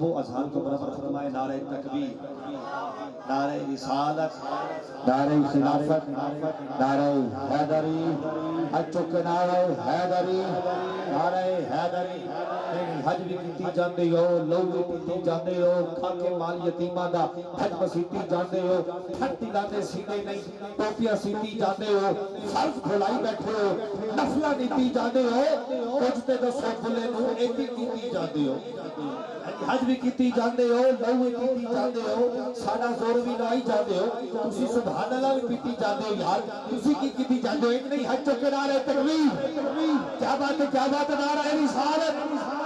وہ اذہان کو برابر فرمائے. نعرہ تکبیر، نعرہ رسالت، نعرہ خلافت، نعرہ حیدری، اچھک نعرہ حیدری، نعرہ حیدری. حج بھی کیتی جاندے ہو، لو بھی پیتی جاندے ہو، کھا کے مال یتیمہ دا حج مسیتی جاندے ہو، پھٹی لاتے سینے نہیں، ٹوپیاں سیتی جاندے ہو، فرض کھلائی بیٹھے ہو، نفلہ نیتی جاندے ہو، اجتے دو سو بھلے نو ایتی کیتی جاندے ہو. حج بھی کیتی جاندے ہو، لو بھی کیتی جاندے ہو، ساڑھا زور بھی لائی جاندے ہو، تسی سبحان اللہ بھی پیتی جاندے ہو. یار تسی کی کیتی جاندے ہو؟ ایک نہیں حج چکے نعرہ تکبیر. کیا بات ہے، کیا بات ہے. نعرہ رسالت،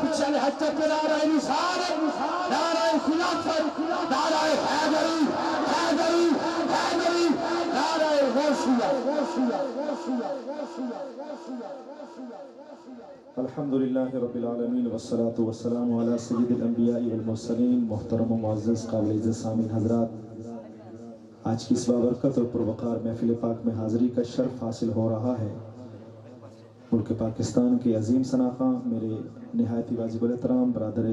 پچھلے حج چکے نعرہ رسالت، نعرہ خلافت، نعرہ حیدری، حیدری، حیدری، نعرہ غوثیہ. الحمدللہ رب العالمین والصلاة والسلام علی سید الانبیاء والمرسلین. محترم و معزز قابل عزت سامعین حضرات، آج کی اس بابرکت اور پروقار محفل پاک میں حاضری کا شرف حاصل ہو رہا ہے. ملک پاکستان کے عظیم شناخواں میرے نہایت واجب الاحترام برادر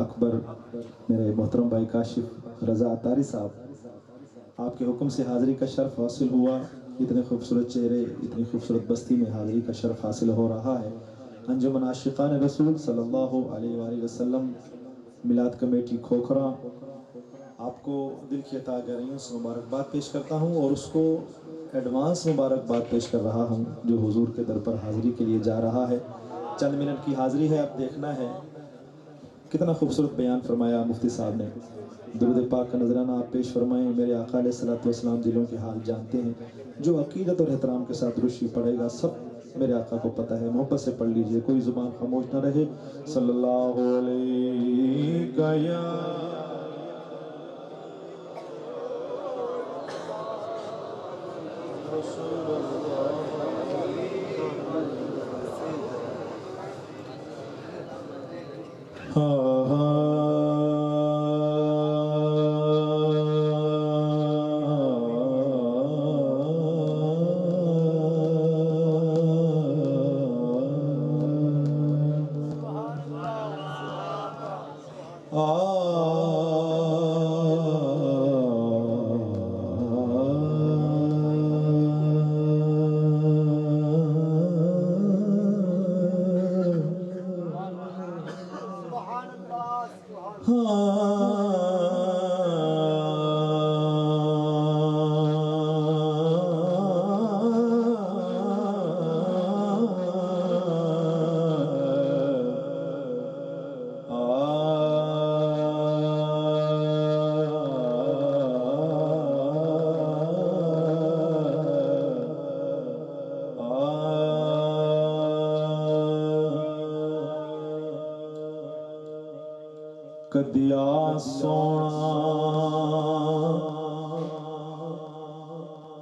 اکبر میرے محترم بھائی کاشف رضا عطاری صاحب، آپ کے حکم سے حاضری کا شرف حاصل ہوا. اتنے خوبصورت چہرے، اتنی خوبصورت بستی میں حاضری کا شرف حاصل ہو رہا ہے. انجمن عاشقان رسول صلی اللہ علیہ وآلہ وسلم میلاد کمیٹی کھوکھرا آپ کو دل کی عطا گہرائیوں سے مبارکباد پیش کرتا ہوں، اور اس کو ایڈوانس مبارکباد پیش کر رہا ہوں جو حضور کے در پر حاضری کے لیے جا رہا ہے. چند منٹ کی حاضری ہے، اب دیکھنا ہے. کتنا خوبصورت بیان فرمایا مفتی صاحب نے. درود پاک کا نذرانہ آپ پیش فرمائیں. میرے آقا علیہ الصلوۃ والسلام دلوں کے حال جانتے ہیں. جو عقیدت اور احترام کے ساتھ درود شریف پڑھے گا سب میرے آقا کو پتہ ہے. محبت سے پڑھ لیجئے، کوئی زبان خاموش نہ رہے. صلی اللہ علیہ یا رسول اللہ. کدیا سونا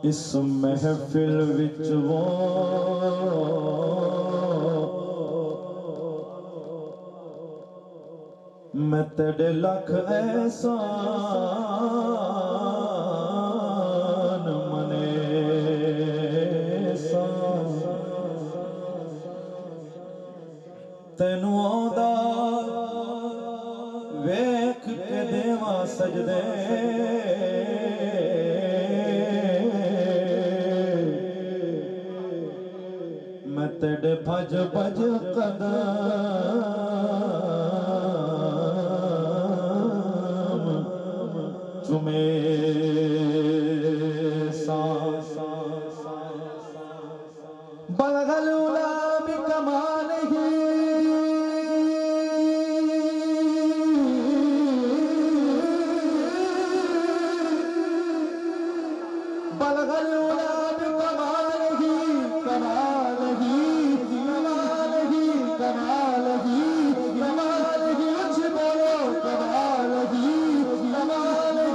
اس محفل وچ وہ میں تیرے لکھ احسان منے سان تینوں آندا ویکھ کے دیواں سجدے میں تیرے بھج بھج قدم چومے بلغ العلا بکمالہ بلغ العلا بکمالہ کمالہ کمالہ کمالہ کمالہ اچھ بولو کمالہ کمالہ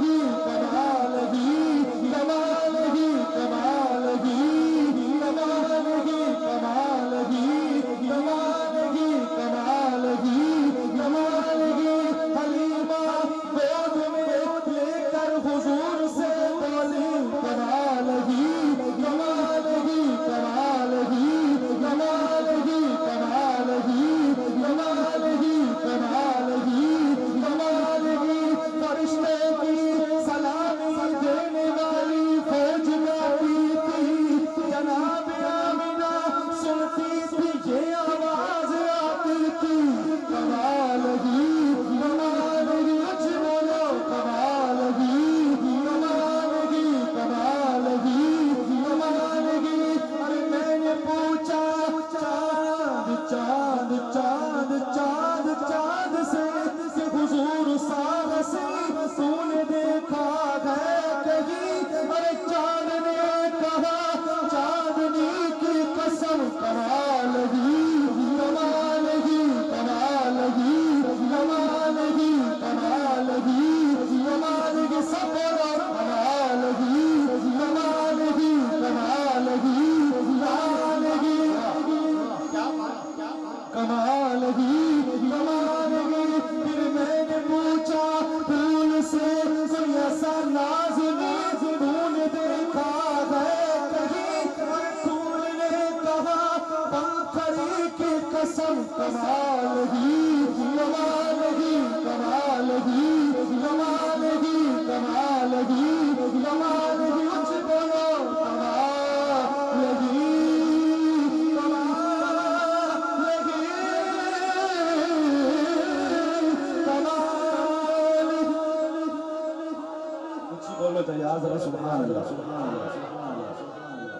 ذرا سبحان اللہ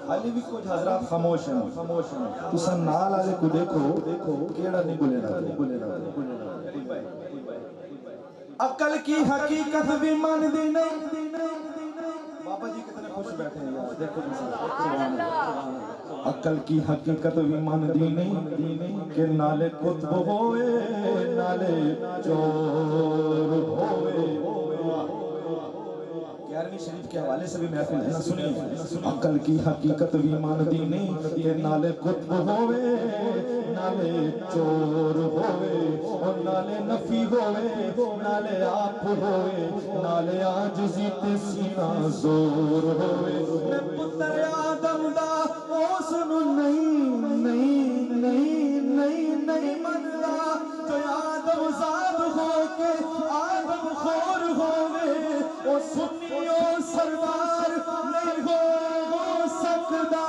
حالی بھی کچھ حضرات خاموش ہیں تسا نال والے کو دیکھو کیڑا نہیں بولے رہا عقل کی حقیقت بھی مان دی نہیں بابا جی کتنے خوش بیٹھے ہیں یار دیکھو عقل کی حقیقت بھی مان دی نہیں کہ نالے قطب ہوئے نالے چور ہوئے 11ویں شریف کے حوالے سے بھی محفل ہے سنیں عقل کی حقیقت بھی مان دی نہیں کہ نالے قطب ہوئے نالے چور ہوئے اور نالے نفی ہوئے نالے آپ ہوئے نالے آجزی تے سینہ زور ہوئے میں پتر آدم دا اوسن نہیں منلا جو آدم زاد ہو کے آدم خور ہوئے وہ سنیوں سردار نہیں ہو سکتا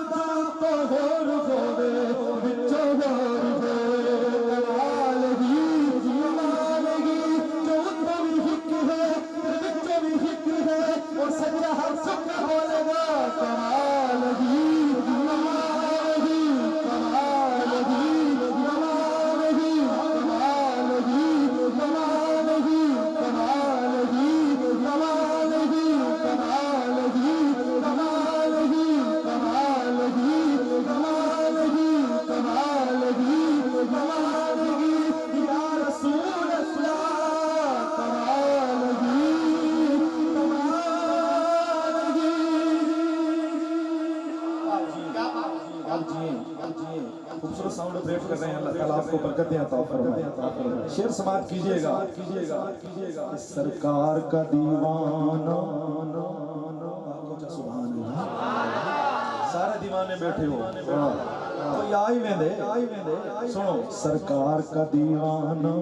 جو تو ہور ہوئے بچوں ہور ہوئے کمال ہی جو تو بھی حق ہے بچوں بھی حق ہے اور سچا ہر سکھ بولے گا کمال ہی خوبصورت ساؤنڈ بریک کر رہے ہیں اللہ تعالیٰ آپ کو برکتیں عطا فرمائے شعر سماعت کیجئے گا سرکار کا دیوانہ سبحان اللہ سارے دیوانے بیٹھے ہو کوئی آئی میں دے سنو سرکار کا دیوانہ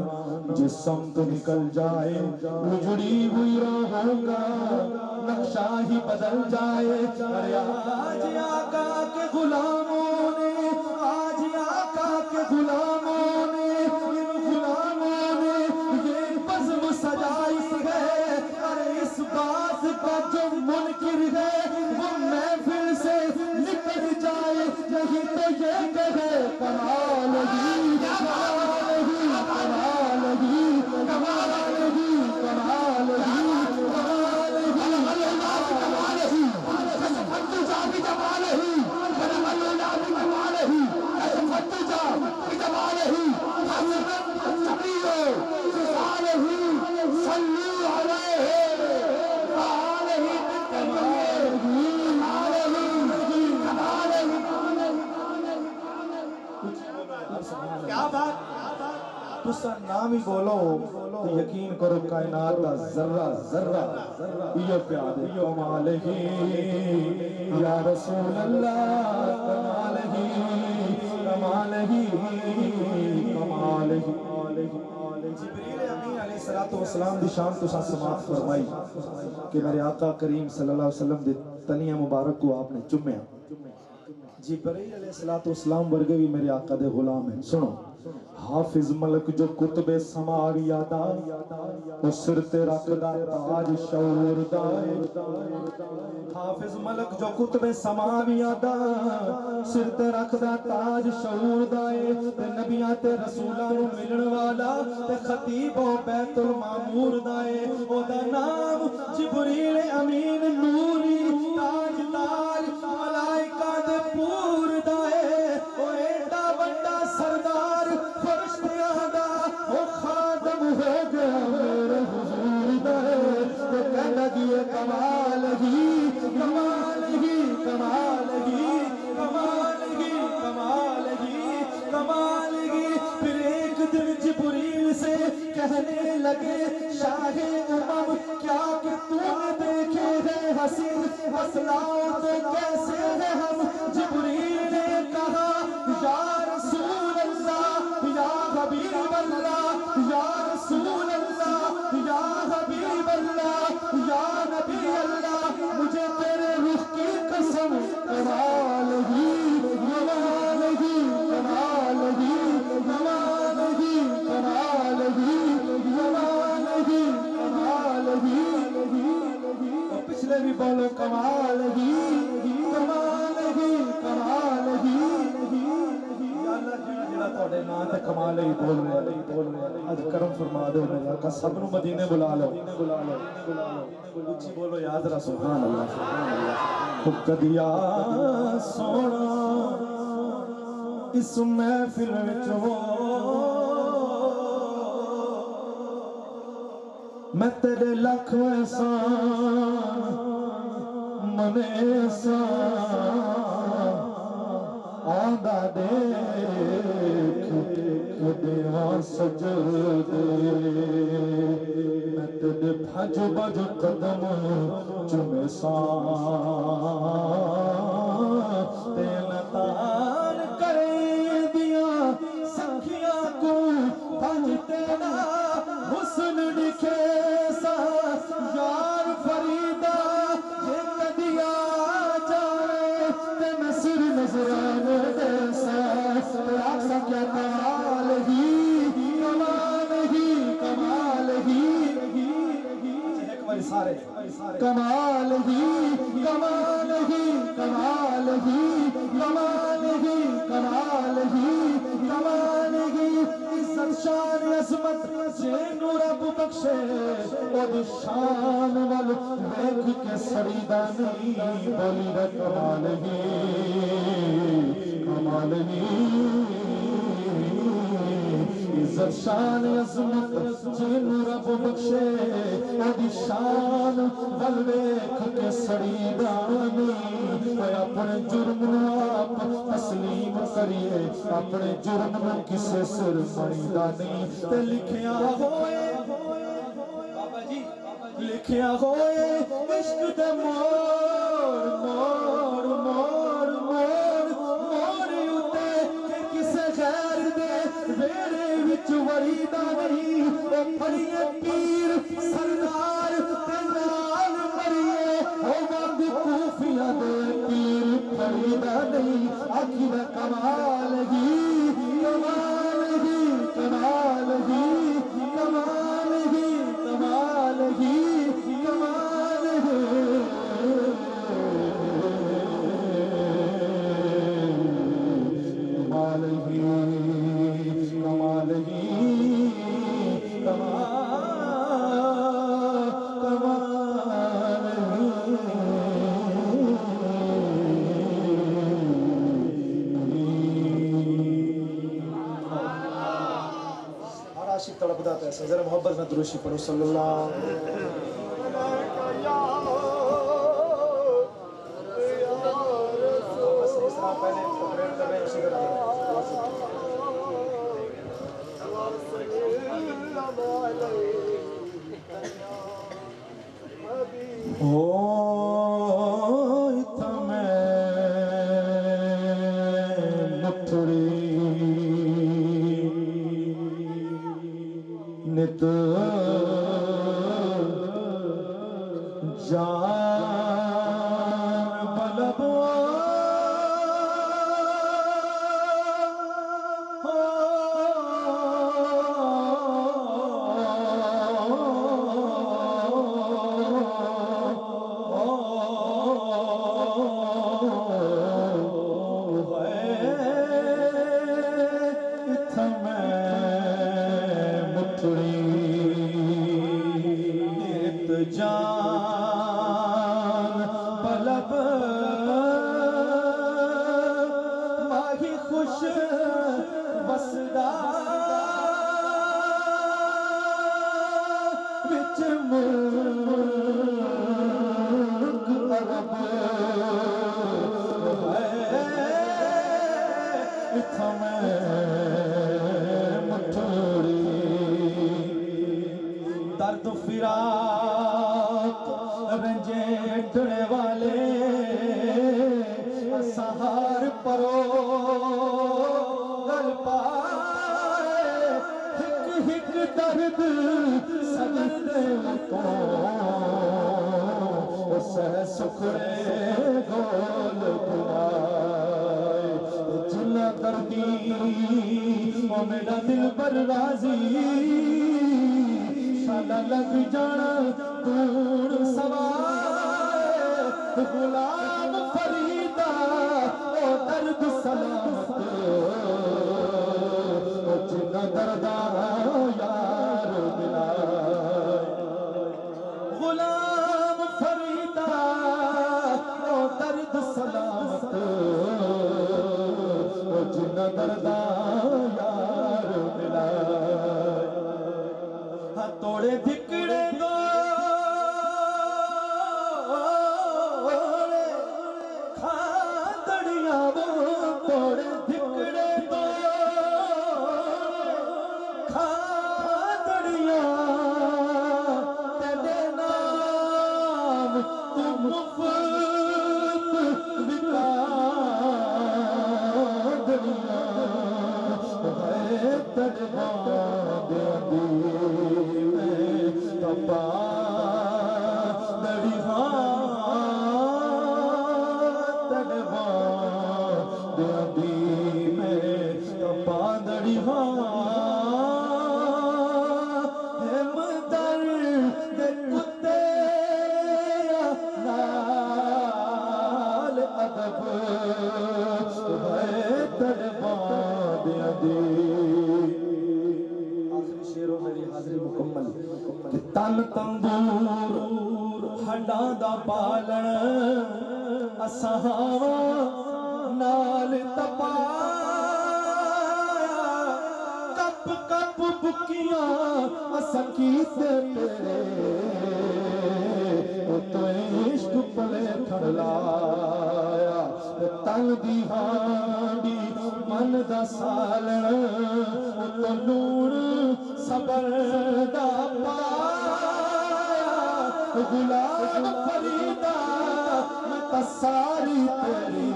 جس سمت نکل جائے اجڑی ہوئی راہوں کا نقشہ ہی بدل جائے آج آقا کے غلاموں نے یہ بزم سجائی ہے ارے اس بات کا جو منکر ہے وہ محفل سے نکل جائے نہیں تو یہ کہے کمال ہی کمال ہی کمال ہی کمال ہی کمال ہی تسا نام ہی بولو تو یقین کرو کائنات دا ذرہ ذرہ یہ پیاد کمال ہی یا رسول اللہ کمال ہی کمال ہی کمال ہی جبریل امین علیہ السلام دی شان تسا سماعت فرمائی کہ میرے آقا کریم صلی اللہ علیہ وسلم دے تنیہ مبارک کو آپ نے چمیا جبریل علیہ السلام ورگے بھی میرے آقا دے غلام ہیں سنو حافظ ملک جو کتب سماویہ دا وہ سر تے رکھ دا تاج شعور دائے حافظ ملک جو کتب سماویہ دا سر تے رکھ دا تاج شعور دائے تے نبیات رسولان ملن والا تے خطیب و بیت المعمور دائے او دا نام جبریل امین نوری تاج تاج ملائکہ دے پور دائے او ایڈا بڑا سردار فرشتیاں دا او خادم ہو گیا میرے حضور دائے تو کہنا دیئے کمال ہی کمال ہی کمال ہی کمال ہی کمال ہی کمال ہی پھر ایک دن جبریل سے کہنے لگے شاہ امم کیا کہ تو نے دیکھے ہیں حسین مسلاؤ تو کیسے ہیں ہم جبریل نے کہا یا رسول اللہ یا حبیب اللہ یا رسول اللہ یا حبیب اللہ یا نبی اللہ مجھے تیرے رخ کی قسم کمال ہی کمال ہی کمال ہی کمال ہی کمال ہی کمال ہی کمال ہی پچھلے بھی فرما دو میرے آقا سب نو مدینے بلا لو اچھی بولو یا ذرا سبحان اللہ سبحان اللہ کدیا سونا اس محفل وچ ہو میں تیرے لاکھ احسان منے احسان آندا دیکھ دیواں سجدے میں تیرے بھج بھج قدم چومے سان تینا تان کرے دیا سکھیاں کو بھج تینا حسن دکھے سا یار فریدہ جے کدیا جائے تے میں سر نظران دے سا آقا کیا کمال ہی کمال ہی کمال ہی ایک بار سارے کمال ہی کمال ہی کمال ہی کمال ہی کمال ہی کمال ہی عزت شان عظمت جینو رب بخشے اور شان وال ویکھ کے سڑیدا نہیں بولی دا کمال ہی کمال ہی عزت شان عظمت جینو رب بخشے اور شان وال ویکھ کے سڑیدا نہیں اپنے جرم نو آپ تسلیم کریے اپنے جرم نو کسے سر مڑیدا نہیں تے لکھیا ہوئے بابا جی لکھیا ہوئے عشق دے موڑ موڑ موڑ موڑ موڑ اُتے کہ کسے غیر دے ویڑے وچ وڑیدا نہیں او پھڑیے پیر سردار تے نال مریے او وانگ کوفیاں دے پیر پھڑیدا نہیں آکھی دا کمال ہی کمال ہی کمال ہی کمال ہی کمال ہی کمال ہی کمال ہی کمال ہی عاشق تڑپدا پیسا ذرا محبت میں دروشی پڑھو صلی اللہ بس اس طرح پہلے تقریر کر رہے ہیں اسی طرح نت جان بلبا جان پلب ماہی خوش وسدا وچ ملک عرب اتھا میں مٹھوڑی درد فراق رنجے ڈڑے والے سہار پرو گل پائے ہک ہک درد سدن کو سہ سکھڑے گول بلائے جلا دردی او میرا دل پر راضی شالا لگ جانا دور سوائے غلام فریدہ او درد سلامت او جنہ دردہ یار دکڑے دوڑے کھاندڑیاں توڑے دکڑے دوڑے کھاندڑیاں تیرے نام تو مفت بکا دنیا ہے تڑپا دے میں تپا دڑی تڑپا دے میں تپا دڑی ہمدر دے کتے نال ادب ہے تڑپا دے آخری شعروں میری حاضری مکمل کہ تن تندور ہڈاں دا پالن اساں نال تپایا کپ کپ بکیاں اساں کیتے تیرے تو عشق پلے تھڑ لایا تن دی ہانڈی من دا سالن تو نور صبر دا پایا غلام فریدا میں ساری تیری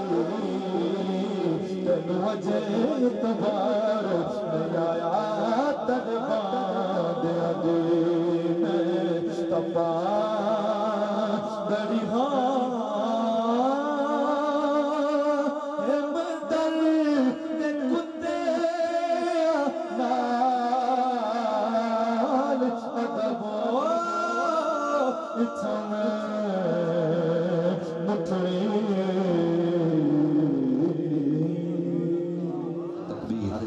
تین وجہ اعتبار نہیں آیا تڑپا دیا دے میں تپا دڑی ہمدر دے کتے نال ادب اتھم مٹھڑی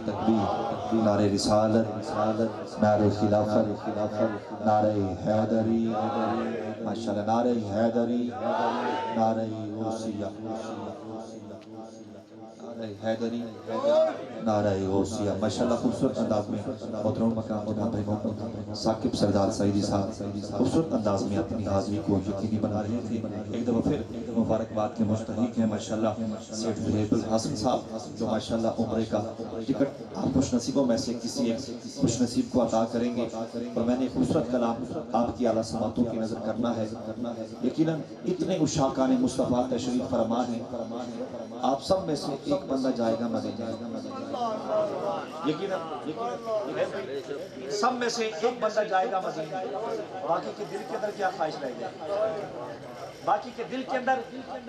تکبیر نعرہ رسالت نعرہ خلافت نعرہ حیدری ماشاءاللہ نعرہ حیدری نعرہ غوثیہ نعرہ حیدری نعرہ غوثیہ ماشاءاللہ خوبصورت انداز میں محترم مقام جناب بھائی محمد ثاقب سردار سعیدی صاحب خوبصورت انداز میں اپنی حاضری کو یقینی بنا رہے تھے ایک دفعہ پھر مبارکباد کے مستحق ہیں ماشاءاللہ سیٹھ زہیر الحسن صاحب جو ماشاءاللہ عمرے کا ٹکٹ آپ خوش نصیبوں میں سے کسی ایک خوش نصیب کو عطا کریں گے اور میں نے خوبصورت کلام آپ کی اعلیٰ سماعتوں کی نظر کرنا ہے یقیناً اتنے عشاقان مصطفیٰ تشریف فرما ہیں آپ سب میں سے ایک بندہ جائے گا مدینہ یقیناً سب میں سے ایک بندہ جائے گا مدینہ باقی کے دل کے اندر کیا خواہش رہ جائے باقی کے دل کے اندر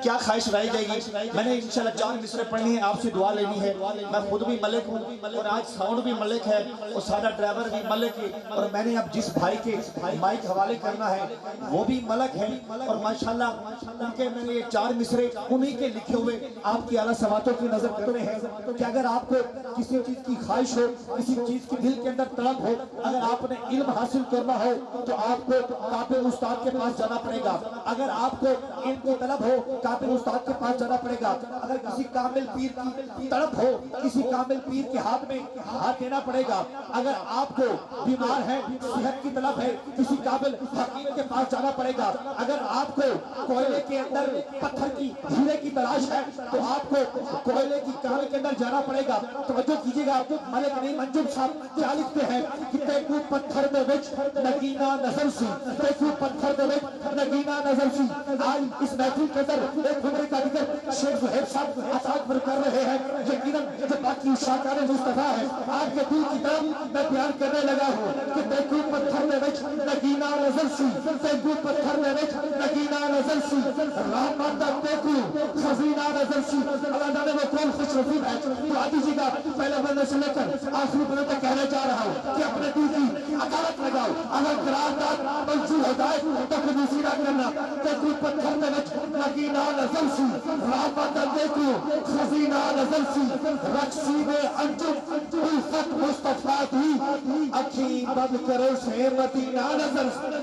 کیا خواہش رہ جائے گی میں نے انشاءاللہ 4 مصرے پڑھنی ہے آپ سے دعا لینی ہے میں خود بھی ملک ہوں اور آج ساؤنڈ بھی ملک ہے اور سادہ ڈرائیور بھی ملک ہے اور میں نے اب جس بھائی کے مائک حوالے کرنا ہے وہ بھی ملک ہے اور ماشاءاللہ ان کے میں نے یہ 4 مصرے انہی کے لکھے ہوئے آپ کی اعلیٰ سماعتوں کی نظر کرنے ہیں کہ اگر آپ کو کسی چیز کی خواہش ہو کسی چیز کی دل کے اندر طلب ہو اگر آپ نے علم حاصل کرنا ہو تو آپ کو کافر استاد کے پاس جانا پڑے گا اگر آپ کو علم کی طلب ہو کافر استاد کے پاس جانا پڑے گا اگر کسی کامل پیر کی طلب ہو کسی کامل پیر کے ہاتھ میں ہاتھ دینا پڑے گا اگر آپ کو بیمار ہے صحت کی طلب ہے کسی کامل حکیم کے پاس جانا پڑے گا اگر آپ کو کوئلے کے اندر پتھر کی ہیرے کی تلاش ہے تو آپ کو کوئلے کی کان کے اندر جانا پڑے گا توجہ کیجئے گا ملک نعیم انجم صاحب کیا لکھتے ہیں کہ تیکو پتھر میں وچ نگینہ نظر سی تیکو پتھر میں وچ نگینہ نظر سی آج اس محفل کے اندر ایک عمرے کا ذکر شیخ زہیر صاحب عطا پر کر رہے ہیں یقیناً جو باقی شاکار مصطفیٰ ہے آپ کے دل کی طرف میں بیان کرنے لگا ہوں کہ تیکو پتھر میں وچ نگینہ نظر سی تیکو پتھر میں وچ نگینہ نظر سی رحمت تیکو خزینہ نظر سی اللہ جانے وہ کون خوش نصیب ہے تو آدھی جی کا پہلے بندے سے لے کر آخری بندے تک کہنا چاہ رہا ہوں کہ اپنے دل کی عدالت لگاؤ اگر قرارداد منظور ہوتا ہے تو خودوسی نہ کرنا تیکو پتھر میں وچ نگینہ نظر سی رحمت تیکو خزینہ نظر سی رقصی میں انجم الفت مصطفیٰ تھی اکھی بند کرو سے مدینہ نظر سی